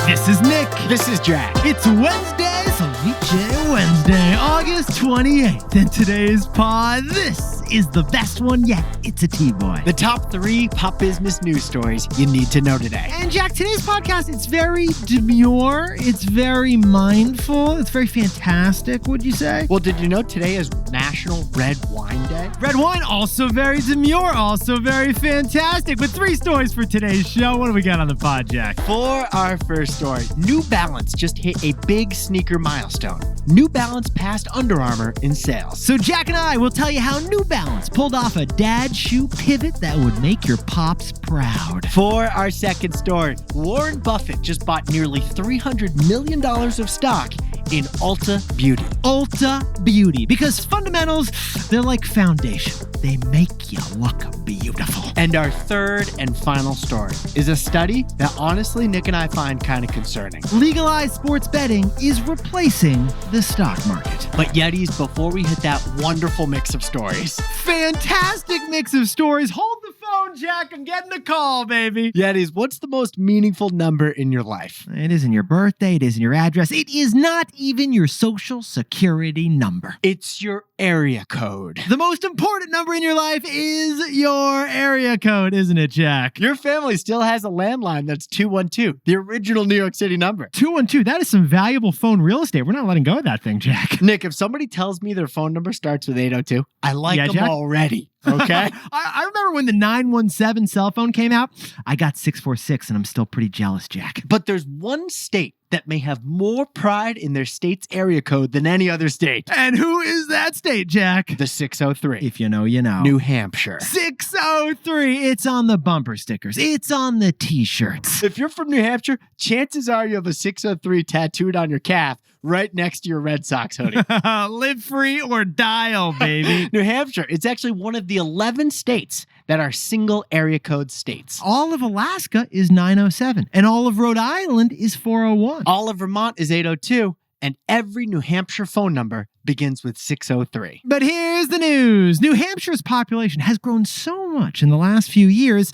This is Nick. This is Jack. It's Wednesday, Ceviche Wednesday, August 28th. And today's pod, this is the best one yet. It's a TBOY. The top 3 pop business news stories you need to know today. And Jack, today's podcast, it's very demure. It's very mindful. It's very fantastic, would you say? Well, did you know today is National Red Wine Day? Red wine, also very demure, also very fantastic. With 3 stories for today's show. What do we got on the pod, Jack? For our first story, New Balance just hit a big sneaker milestone. New Balance passed Under Armour in sales. So Jack and I will tell you how New Balance pulled off a dad shoe pivot that would make your pops proud. For our second story, Warren Buffett just bought nearly $300 million of stock in Ulta Beauty. Ulta Beauty, because fundamentals, they're like foundation. They make you look beautiful. And our third and final story is a study that honestly Nick and I find kind of concerning. Legalized sports betting is replacing the stock market. But Yetis, before we hit that wonderful mix of stories. Fantastic mix of stories. Hold the phone, Jack. I'm getting a call, baby. Yetis, what's the most meaningful number in your life? It isn't your birthday. It isn't your address. It is not even your social security number. It's your area code. The most important number in your life is your area code, isn't it, Jack? Your family still has a landline that's 212, the original New York City number. 212, that is some valuable phone real estate. We're not letting go of that thing, Jack. Nick, if somebody tells me their phone number starts with 802, I like them Jack? already. Okay? I remember when the 917 cell phone came out. I got 646, and I'm still pretty jealous, Jack. But there's one state that may have more pride in their state's area code than any other state. And who is that state, Jack? The 603. If you know, you know. New Hampshire. 603. It's on the bumper stickers. It's on the t-shirts. If you're from New Hampshire, chances are you have a 603 tattooed on your calf right next to your Red Sox hoodie. Live free or die, baby. New Hampshire, it's actually one of the 11 states that are single area code states. All of Alaska is 907, and all of Rhode Island is 401. All of Vermont is 802, and every New Hampshire phone number begins with 603. But here's the news. New Hampshire's population has grown so much in the last few years,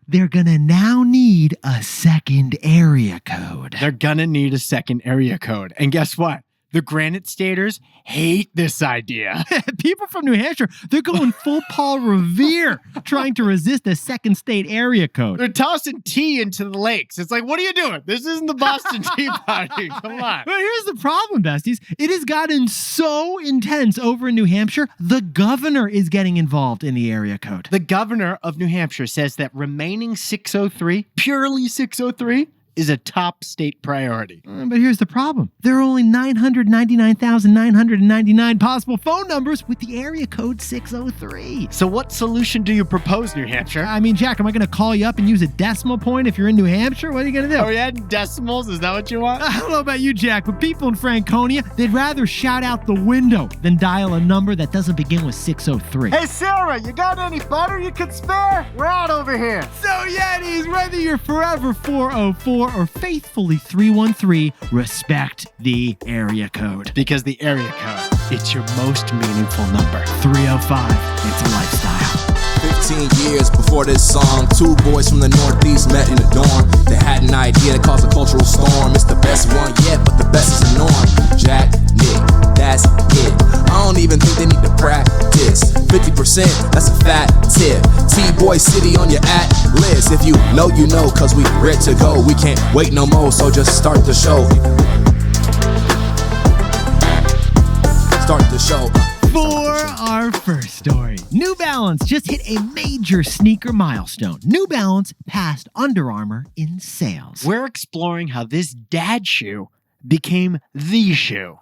they're gonna now need a second area code. They're gonna need a second area code. And guess what? The Granite Staters hate this idea. People from New Hampshire, they're going full Paul Revere trying to resist a second state area code. They're tossing tea into the lakes. It's like, what are you doing? This isn't the Boston Tea Party. Come on. But here's the problem, besties. It has gotten so intense over in New Hampshire, the governor is getting involved in the area code. The governor of New Hampshire says that remaining 603, purely 603, is a top state priority. But here's the problem. There are only 999,999 possible phone numbers with the area code 603. So what solution do you propose, New Hampshire? I mean, Jack, am I going to call you up and use a decimal point if you're in New Hampshire? What are you going to do? Are we adding decimals? Is that what you want? I don't know about you, Jack, but people in Franconia, they'd rather shout out the window than dial a number that doesn't begin with 603. Hey, Sarah, you got any butter you could spare? We're out over here. So, Yetis, whether you're forever 404 or faithfully 313, respect the area code. Because the area code, it's your most meaningful number. 305, it's a lifestyle. 15 years before this song, 2 boys from the Northeast met in a dorm. They had an idea that caused a cultural storm. It's the best one yet, but the best is the norm. Jack, Nick, that's it. I don't even think they need to practice. 50%, that's a fat tip. TBOY City on your at-list. If you know, you know, cause we ready to go. We can't wait no more, so just start the show. Start the show. For our first story, New Balance just hit a major sneaker milestone. New Balance passed Under Armour in sales. We're exploring how this dad shoe became the shoe.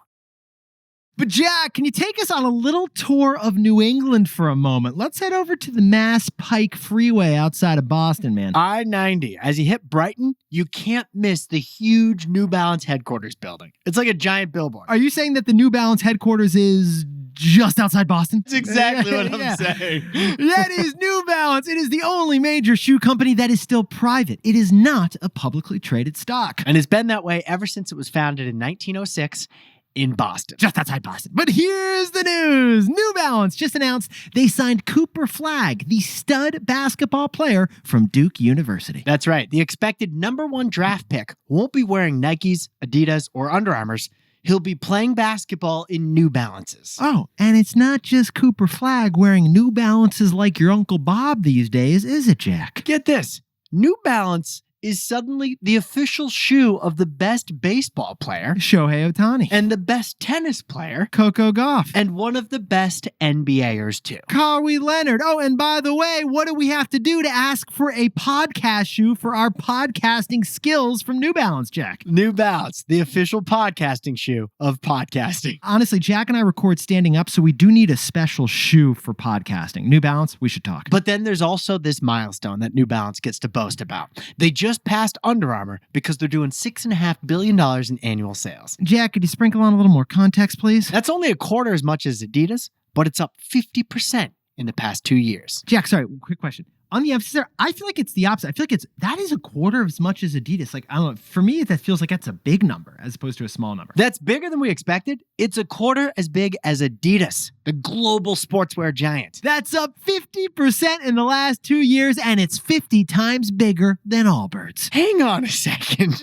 But Jack, can you take us on a little tour of New England for a moment? Let's head over to the Mass Pike Freeway outside of Boston, man. I-90. As you hit Brighton, you can't miss the huge New Balance headquarters building. It's like a giant billboard. Are you saying that the New Balance headquarters is just outside Boston? That's exactly what I'm saying. That is New Balance. It is the only major shoe company that is still private. It is not a publicly traded stock. And it's been that way ever since it was founded in 1906. in Boston. Just outside Boston. But here's the news. New Balance just announced they signed Cooper Flagg, the stud basketball player from Duke University. That's right. The expected #1 draft pick won't be wearing Nikes, Adidas, or Under Armours. He'll be playing basketball in New Balances. Oh, and it's not just Cooper Flagg wearing New Balances like your Uncle Bob these days, is it, Jack? Get this. New Balance is suddenly the official shoe of the best baseball player Shohei Ohtani. and the best tennis player Coco Gauff. and one of the best NBAers too. Kawhi Leonard. Oh, and by the way, what do we have to do to ask for a podcast shoe for our podcasting skills from New Balance, Jack? New Balance, the official podcasting shoe of podcasting. Honestly, Jack and I record standing up, so we do need a special shoe for podcasting. New Balance, we should talk. But then there's also this milestone that New Balance gets to boast about. They just passed Under Armour because they're doing $6.5 billion in annual sales. Jack, could you sprinkle on a little more context, please? That's only a quarter as much as Adidas, but it's up 50% in the past 2 years. Jack, sorry, quick question. On the emphasis there, I feel like it's the opposite. I feel like that is a quarter as much as Adidas. Like, I don't know, for me, that feels like that's a big number as opposed to a small number. That's bigger than we expected. It's a quarter as big as Adidas, the global sportswear giant. That's up 50% in the last 2 years, and it's 50 times bigger than Allbirds. Hang on a second.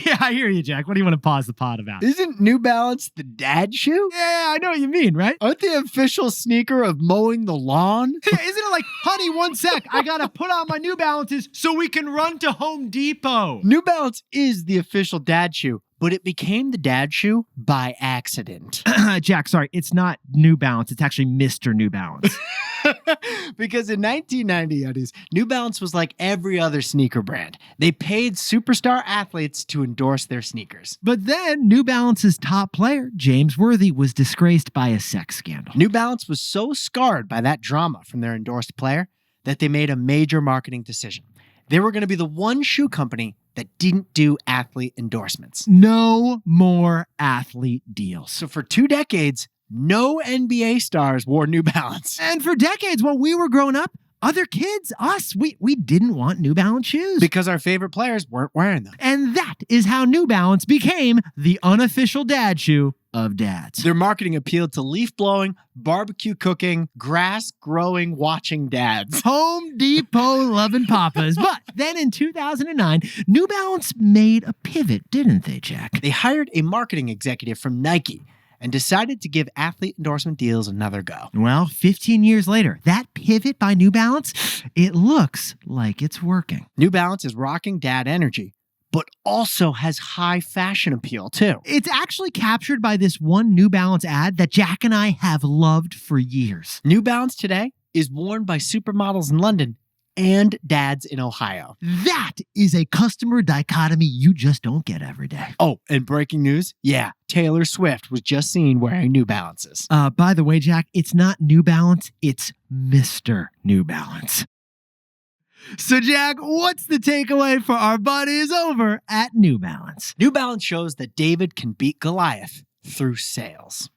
Yeah, I hear you, Jack. What do you want to pause the pod about? Isn't New Balance the dad shoe? Yeah, I know what you mean, right? Aren't they the official sneaker of mowing the lawn? Isn't it like, honey, one sec, I gotta put on my New Balances so we can run to Home Depot. New Balance is the official dad shoe, but it became the dad shoe by accident. Jack, sorry, it's not New Balance. It's actually Mr. New Balance. Because in 1990, New Balance was like every other sneaker brand. They paid superstar athletes to endorse their sneakers. But then New Balance's top player, James Worthy, was disgraced by a sex scandal. New Balance was so scarred by that drama from their endorsed player that they made a major marketing decision. They were going to be the one shoe company that didn't do athlete endorsements. No more athlete deals. So for 2 decades, no NBA stars wore New Balance. And for decades, while we were growing up, other kids, us, we didn't want New Balance shoes. Because our favorite players weren't wearing them. And that is how New Balance became the unofficial dad shoe of dads. Their marketing appealed to leaf-blowing, barbecue cooking, grass-growing, watching dads. Home Depot loving papas. But then in 2009, New Balance made a pivot, didn't they, Jack? They hired a marketing executive from Nike and decided to give athlete endorsement deals another go. Well, 15 years later, that pivot by New Balance, it looks like it's working. New Balance is rocking dad energy, but also has high fashion appeal too. It's actually captured by this one New Balance ad that Jack and I have loved for years. New Balance today is worn by supermodels in London and dads in Ohio. That is a customer dichotomy you just don't get every day. Oh, and breaking news? Yeah, Taylor Swift was just seen wearing New Balances. By the way, Jack, it's not New Balance, it's Mr. New Balance. So, Jack, what's the takeaway for our buddies over at New Balance? New Balance shows that David can beat Goliath through sales.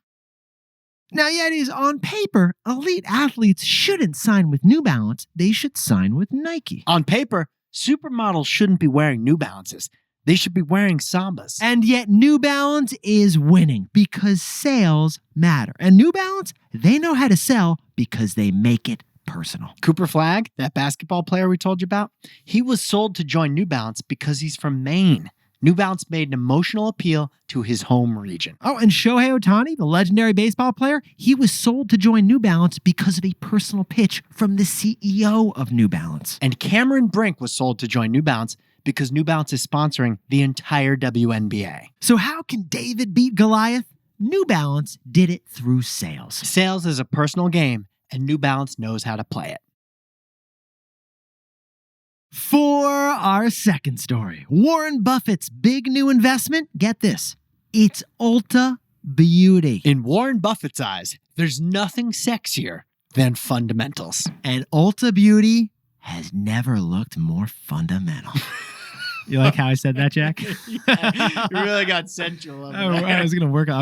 Now, Yetis, on paper, elite athletes shouldn't sign with New Balance. They should sign with Nike. On paper, supermodels shouldn't be wearing New Balances. They should be wearing Sambas. And yet New Balance is winning because sales matter. And New Balance, they know how to sell because they make it personal. Cooper Flagg, that basketball player we told you about, he was sold to join New Balance because he's from Maine. New Balance made an emotional appeal to his home region. Oh, and Shohei Ohtani, the legendary baseball player, he was sold to join New Balance because of a personal pitch from the CEO of New Balance. And Cameron Brink was sold to join New Balance because New Balance is sponsoring the entire WNBA. So how can David beat Goliath? New Balance did it through sales. Sales is a personal game, and New Balance knows how to play it. For our second story, Warren Buffett's big new investment, get this, it's Ulta Beauty. In Warren Buffett's eyes, there's nothing sexier than fundamentals. And Ulta Beauty has never looked more fundamental. You like how I said that, Jack? Yeah, you really got sensual over there. I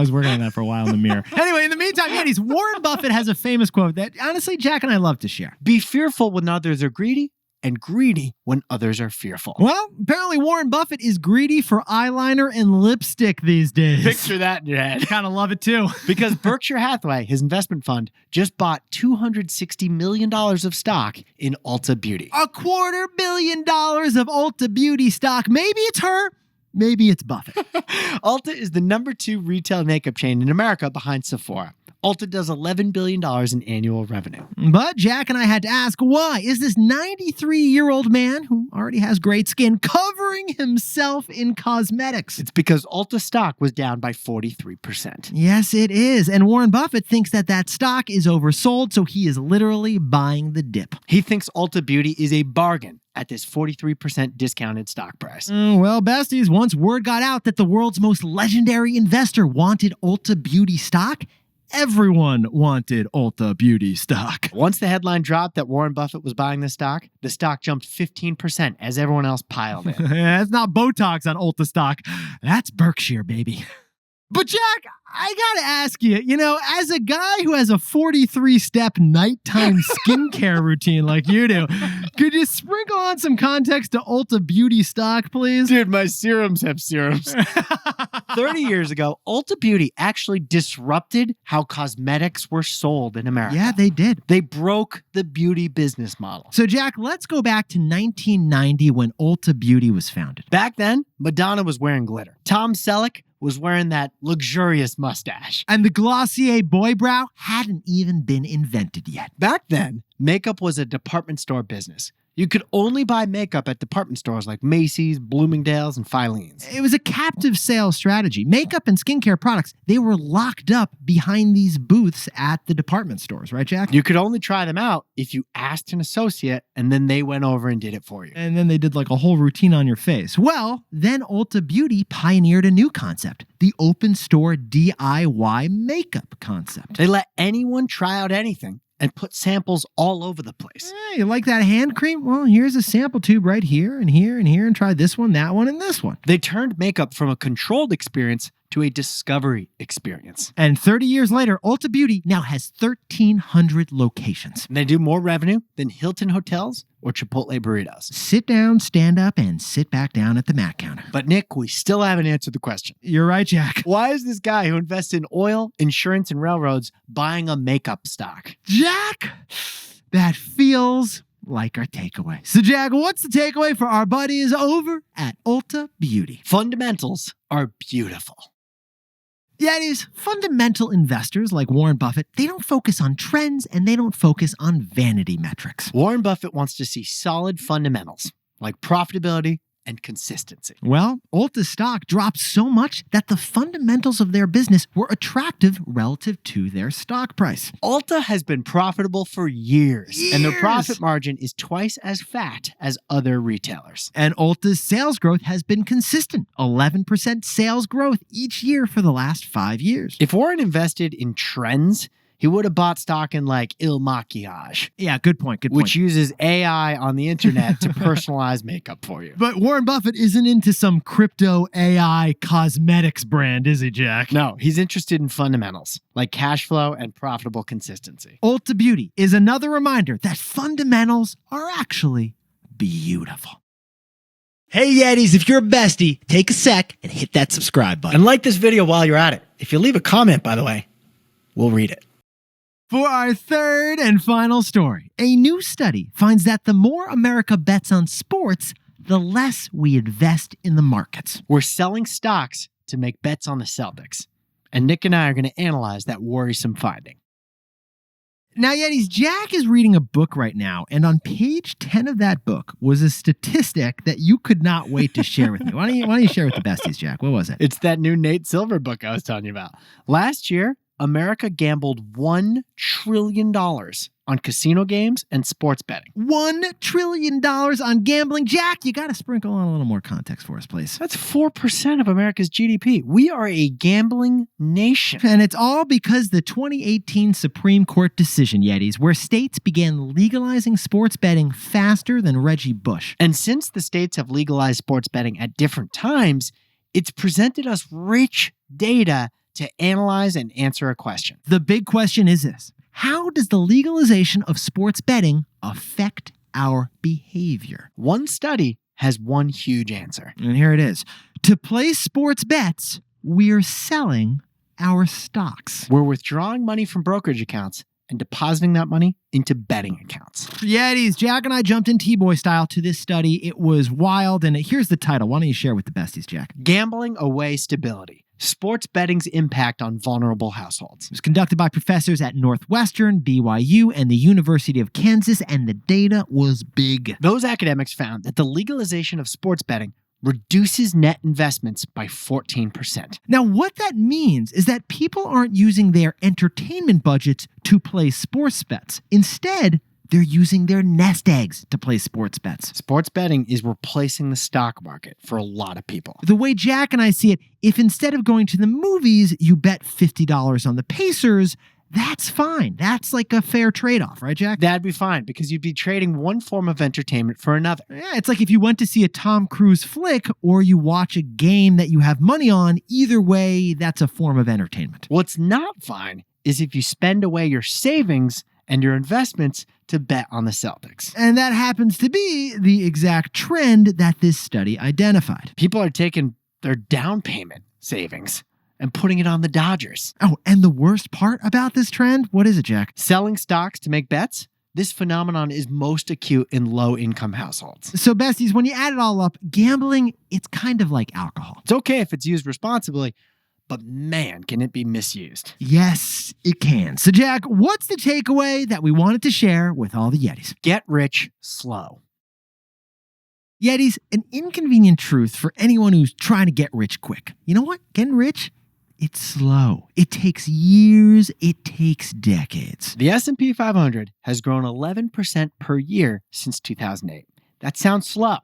was working on that for a while in the mirror. Anyway, in the meantime, Yetis, Warren Buffett has a famous quote that honestly Jack and I love to share. Be fearful when others are greedy, and greedy when others are fearful. Well, apparently Warren Buffett is greedy for eyeliner and lipstick these days. Picture that in your head. Kind of love it too. Because Berkshire Hathaway, his investment fund, just bought $260 million of stock in Ulta Beauty. $250 million of Ulta Beauty stock. Maybe it's her. Maybe it's Buffett. Ulta is the number 2 retail makeup chain in America behind Sephora. Ulta does $11 billion in annual revenue. But Jack and I had to ask, why is this 93-year-old man who already has great skin covering himself in cosmetics? It's because Ulta stock was down by 43%. Yes, it is. And Warren Buffett thinks that stock is oversold, so he is literally buying the dip. He thinks Ulta Beauty is a bargain at this 43% discounted stock price. Well, besties, once word got out that the world's most legendary investor wanted Ulta Beauty stock, everyone wanted Ulta Beauty stock. Once the headline dropped that Warren Buffett was buying the stock jumped 15% as everyone else piled in. That's not Botox on Ulta stock. That's Berkshire, baby. But Jack, I gotta ask you, as a guy who has a 43-step nighttime skincare routine like you do, could you sprinkle on some context to Ulta Beauty stock, please? Dude, my serums have serums. 30 years ago, Ulta Beauty actually disrupted how cosmetics were sold in America. Yeah, they did. They broke the beauty business model. So Jack, let's go back to 1990 when Ulta Beauty was founded. Back then, Madonna was wearing glitter. Tom Selleck was wearing that luxurious mustache. And the Glossier boy brow hadn't even been invented yet. Back then, makeup was a department store business. You could only buy makeup at department stores like Macy's, Bloomingdale's, and Filene's. It was a captive sales strategy. Makeup and skincare products, they were locked up behind these booths at the department stores, right, Jack? You could only try them out if you asked an associate, and then they went over and did it for you. And then they did like a whole routine on your face. Well, then Ulta Beauty pioneered a new concept, the open store DIY makeup concept. They let anyone try out anything and put samples all over the place. You like that hand cream? Well, here's a sample tube right here and here and here, and try this one, that one, and this one. They turned makeup from a controlled experience to a discovery experience. And 30 years later, Ulta Beauty now has 1,300 locations. And they do more revenue than Hilton Hotels or Chipotle burritos. Sit down, stand up, and sit back down at the mat counter. But Nick, we still haven't answered the question. You're right, Jack. Why is this guy who invests in oil, insurance, and railroads buying a makeup stock? Jack, that feels like our takeaway. So Jack, what's the takeaway for our buddies over at Ulta Beauty? Fundamentals are beautiful. Yeah, these fundamental investors like Warren Buffett, they don't focus on trends and they don't focus on vanity metrics. Warren Buffett wants to see solid fundamentals like profitability and consistency. Well, Ulta stock dropped so much that the fundamentals of their business were attractive relative to their stock price. Ulta has been profitable for years, and their profit margin is twice as fat as other retailers. And Ulta's sales growth has been consistent, 11% sales growth each year for the last 5 years. If Warren invested in trends, he would have bought stock in like Il Maquillage. Yeah, good point. Which uses AI on the internet to personalize makeup for you. But Warren Buffett isn't into some crypto AI cosmetics brand, is he, Jack? No, he's interested in fundamentals like cash flow and profitable consistency. Ulta Beauty is another reminder that fundamentals are actually beautiful. Hey Yetis, if you're a bestie, take a sec and hit that subscribe button. And like this video while you're at it. If you leave a comment, by the way, we'll read it. For our third and final story, a new study finds that the more America bets on sports, the less we invest in the markets. We're selling stocks to make bets on the Celtics. And Nick and I are going to analyze that worrisome finding. Now, Yetis, Jack is reading a book right now, and on page 10 of that book was a statistic that you could not wait to share with me. Why don't you share with the besties, Jack? What was it? It's that new Nate Silver book I was telling you about. Last year, America gambled $1 trillion on casino games and sports betting. $1 trillion on gambling. Jack, you got to sprinkle on a little more context for us, please. That's 4% of America's GDP. We are a gambling nation. And it's all because the 2018 Supreme Court decision, Yetis, where states began legalizing sports betting faster than Reggie Bush. And since the states have legalized sports betting at different times, it's presented us rich data to analyze and answer a question. The big question is this: how does the legalization of sports betting affect our behavior. One study has one huge answer. And here it is. To place sports bets, we're selling our stocks. We're withdrawing money from brokerage accounts and depositing that money into betting accounts. Yetis, Jack and I jumped in TBOY style to this study. It was wild, and here's the title. Why don't you share with the besties, Jack? Gambling Away Stability. Sports betting's impact on vulnerable households. It was conducted by professors at Northwestern, BYU, and the University of Kansas, and the data was big. Those academics found that the legalization of sports betting reduces net investments by 14%. Now, what that means is that people aren't using their entertainment budgets to play sports bets. Instead, they're using their nest eggs to play sports bets. Sports betting is replacing the stock market for a lot of people. The way Jack and I see it, if instead of going to the movies, you bet $50 on the Pacers, that's fine. That's like a fair trade-off, right, Jack? That'd be fine because you'd be trading one form of entertainment for another. Yeah, it's like if you went to see a Tom Cruise flick or you watch a game that you have money on. Either way, that's a form of entertainment. What's not fine is if you spend away your savings and your investments to bet on the Celtics. And that happens to be the exact trend that this study identified. People are taking their down payment savings and putting it on the Dodgers. Oh, and the worst part about this trend, what is it, Jack? Selling stocks to make bets? This phenomenon is most acute in low-income households. So, besties, when you add it all up, gambling, it's kind of like alcohol. It's okay if it's used responsibly, but man, can it be misused. Yes, it can. So, Jack, what's the takeaway that we wanted to share with all the Yetis? Get rich slow. Yetis, an inconvenient truth for anyone who's trying to get rich quick. You know what? Getting rich, it's slow. It takes years. It takes decades. The S&P 500 has grown 11% per year since 2008. That sounds slow,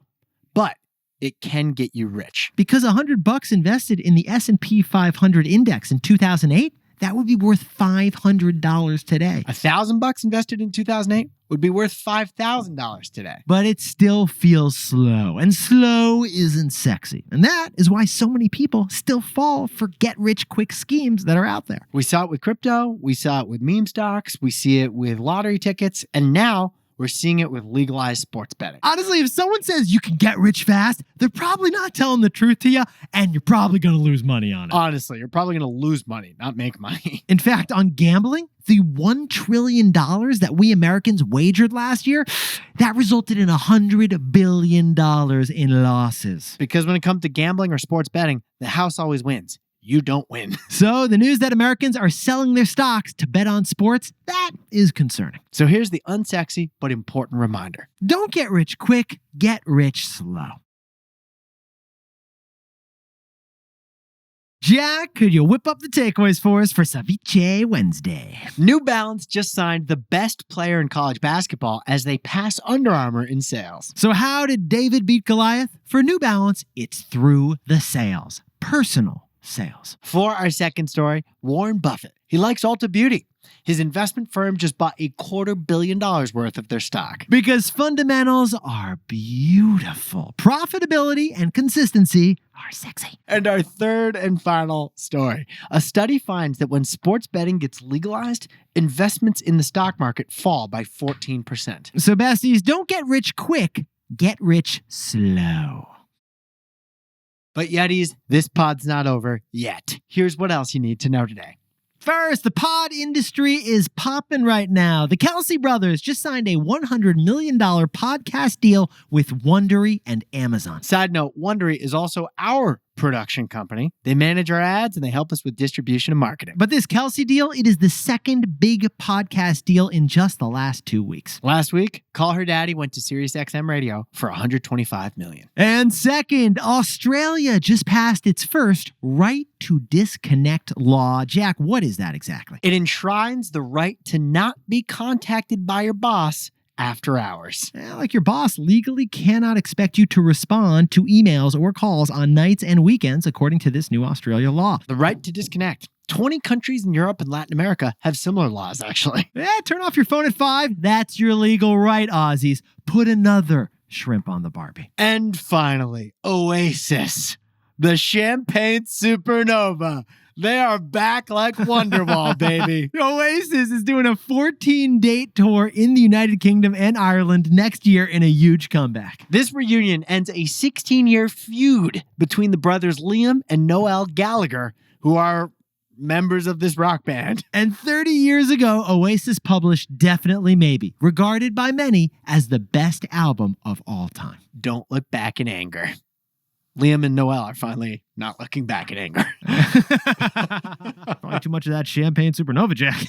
but it can get you rich. Because $100 invested in the S&P 500 index in 2008, that would be worth $500 today. $1,000 invested in 2008 would be worth $5,000 today. But it still feels slow, and slow isn't sexy. And that is why so many people still fall for get-rich-quick schemes that are out there. We saw it with crypto, we saw it with meme stocks, we see it with lottery tickets, and now we're seeing it with legalized sports betting. Honestly, if someone says you can get rich fast, they're probably not telling the truth to you, and you're probably going to lose money on it. Honestly, you're probably going to lose money, not make money. In fact, on gambling, the $1 trillion that we Americans wagered last year, that resulted in $100 billion in losses. Because when it comes to gambling or sports betting, the house always wins. You don't win. So the news that Americans are selling their stocks to bet on sports, that is concerning. So here's the unsexy but important reminder. Don't get rich quick, get rich slow. Jack, could you whip up the takeaways for us for Ceviche Wednesday? New Balance just signed the best player in college basketball as they pass Under Armour in sales. So how did David beat Goliath? For New Balance, it's through the sales. Personal sales. For our second story, Warren Buffett. He likes Ulta Beauty. His investment firm just bought $250 million worth of their stock. Because fundamentals are beautiful. Profitability and consistency are sexy. And our third and final story. A study finds that when sports betting gets legalized, investments in the stock market fall by 14%. So besties, don't get rich quick, get rich slow. But Yetis, this pod's not over yet. Here's what else you need to know today. First, the pod industry is popping right now. The Kelsey brothers just signed a $100 million podcast deal with Wondery and Amazon. Side note, Wondery is also our production company. They manage our ads and they help us with distribution and marketing. But this Kelsey deal, it is the second big podcast deal in just the last 2 weeks. Last week, Call Her Daddy went to SiriusXM Radio for $125 million. And second, Australia just passed its first right to disconnect law. Jack, what is that exactly? It enshrines the right to not be contacted by your boss after hours. Like your boss legally cannot expect you to respond to emails or calls on nights and weekends, according to this new Australia law. The right to disconnect. 20 countries in Europe and Latin America have similar laws, actually. Turn off your phone at 5. That's your legal right, Aussies. Put another shrimp on the Barbie. And finally, Oasis. The Champagne Supernova. They are back like Wonderwall, baby. Oasis is doing a 14-date tour in the United Kingdom and Ireland next year in a huge comeback. This reunion ends a 16-year feud between the brothers Liam and Noel Gallagher, who are members of this rock band. And 30 years ago, Oasis published Definitely Maybe, regarded by many as the best album of all time. Don't look back in anger. Liam and Noel are finally not looking back in anger. Probably too much of that champagne supernova, Jack.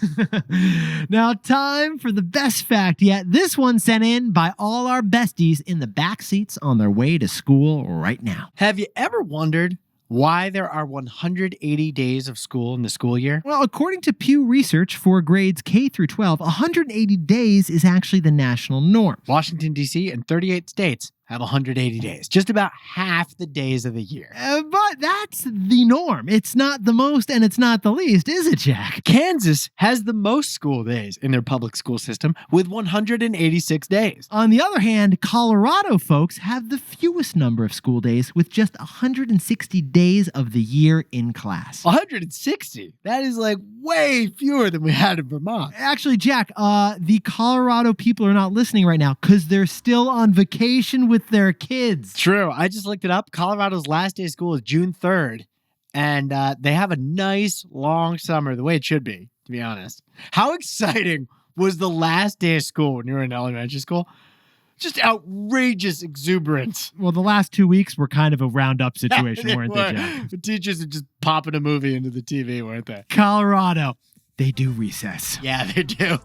Now, time for the best fact yet. This one sent in by all our besties in the back seats on their way to school right now. Have you ever wondered why there are 180 days of school in the school year? Well, according to Pew Research for grades K through 12, 180 days is actually the national norm. Washington, D.C. and 38 states have 180 days, just about half the days of the year. But that's the norm. It's not the most and it's not the least, is it, Jack? Kansas has the most school days in their public school system with 186 days. On the other hand, Colorado folks have the fewest number of school days with just 160 days of the year in class. 160? That is like way fewer than we had in Vermont. Actually, Jack, the Colorado people are not listening right now because they're still on vacation with their kids. True. I just looked it up. Colorado's last day of school is June 3rd, and they have a nice long summer, the way it should be, to be honest. How exciting was the last day of school when you were in elementary school? Just outrageous exuberance. Well, the last 2 weeks were kind of a roundup situation, weren't they, Jack? The teachers are just popping a movie into the TV, weren't they? Colorado, they do recess. Yeah, they do.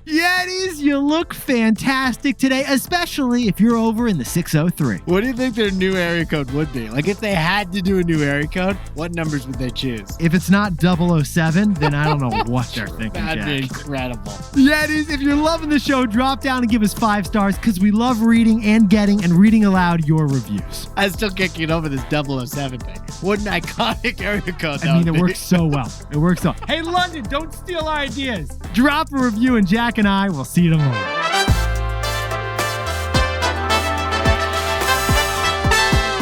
Yetis, you look fantastic today, especially if you're over in the 603. What do you think their new area code would be? Like, if they had to do a new area code, what numbers would they choose? If it's not 007, then I don't know what they're thinking, That'd be Jack. incredible. Yetis, if you're loving the show, drop down and give us 5 stars because we love reading and getting and reading aloud your reviews. I still can't get over this 007 thing. What an iconic area code that I mean, would it be. works so well. It works so. Hey, London, don't steal our ideas. Drop a review and Jack and I will see you tomorrow.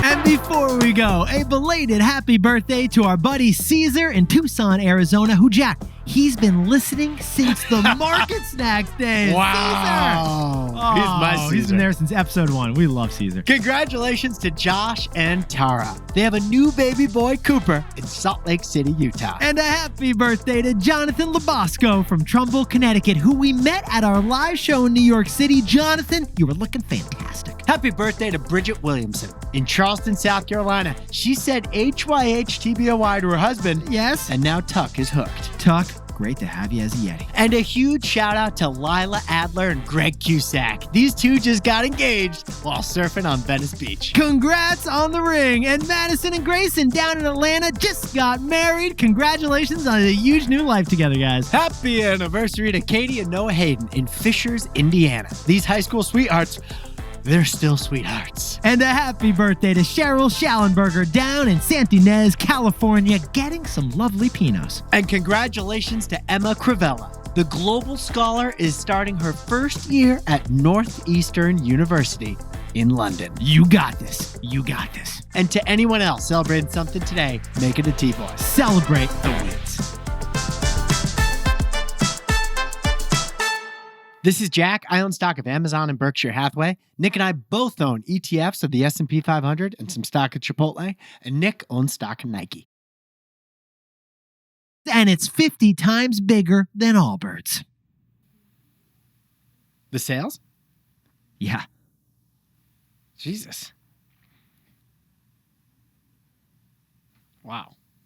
And before we go, a belated happy birthday to our buddy Caesar in Tucson, Arizona, who, Jack, he's been listening since the Market Snacks days. Wow. Caesar! He's my Caesar. He's been there since episode 1. We love Caesar. Congratulations to Josh and Tara. They have a new baby boy, Cooper, in Salt Lake City, Utah. And a happy birthday to Jonathan Labosco from Trumbull, Connecticut, who we met at our live show in New York City. Jonathan, you were looking fantastic. Happy birthday to Bridget Williamson in Charleston, South Carolina. She said HYH TBOY to her husband. Yes? And now Tuck is hooked. Tuck, great to have you as a Yeti. And a huge shout out to Lila Adler and Greg Cusack. These two just got engaged while surfing on Venice Beach. Congrats on the ring. And Madison and Grayson down in Atlanta just got married. Congratulations on a huge new life together, guys. Happy anniversary to Katie and Noah Hayden in Fishers, Indiana. These high school sweethearts, they're still sweethearts. And a happy birthday to Cheryl Schallenberger down in Santa Ynez, California, getting some lovely Pinots. And congratulations to Emma Cravella. The global scholar is starting her first year at Northeastern University in London. You got this. You got this. And to anyone else celebrating something today, make it a TBOY. Celebrate the wins. This is Jack. I own stock of Amazon and Berkshire Hathaway. Nick and I both own ETFs of the S&P 500 and some stock of Chipotle. And Nick owns stock of Nike. And it's 50 times bigger than Allbirds. The sales? Yeah. Jesus. Wow.